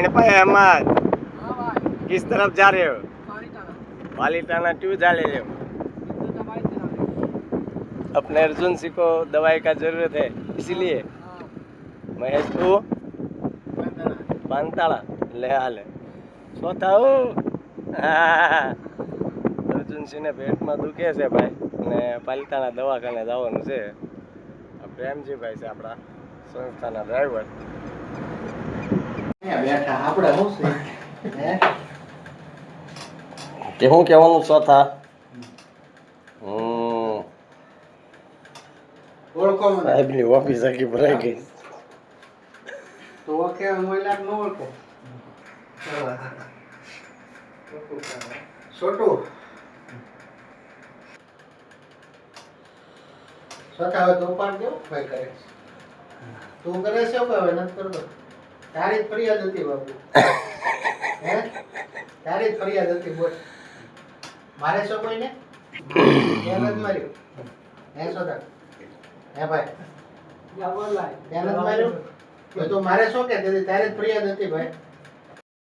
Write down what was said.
And पे अहमद किस तरफ जा रहे हो? पालीताना क्यों जा रहे हो? अपने अर्जुन सिंह को दवाई का जरूरत है इसीलिए। महेश तू बांताड़ा ले हाले स्वता हो। अर्जुन सिंह ने पेट में दुखे છે ભાઈ ને પાલિતાણા દવાખાને જવાનું છે. પ્રેમજી ભાઈ છે આપણા સંસ્થાના ડ્રાઈવર. બેઠા આપણે શું છે હે કે હું કહેવાનું ચોથા ઓળખો મને સાહેબની ઓફિસ આખી ભરાઈ ગઈ. તો ઓકે મોઈલા નો ઓળખો છોટું છોટા હવે તો ઉપાડ દો ભાઈ કરે તું કરે છે કે હવે નથી કરતો તારી જ ફરિયાદ હતી બાપુ હે તારી જ ફરિયાદ હતી બોલ મારે છો કોઈને ધ્યાન જ માર્યું હે છોટા હે ભાઈ ધ્યાન જ માર્યું તો મારે શું કે તારી જ ફરિયાદ હતી ભાઈ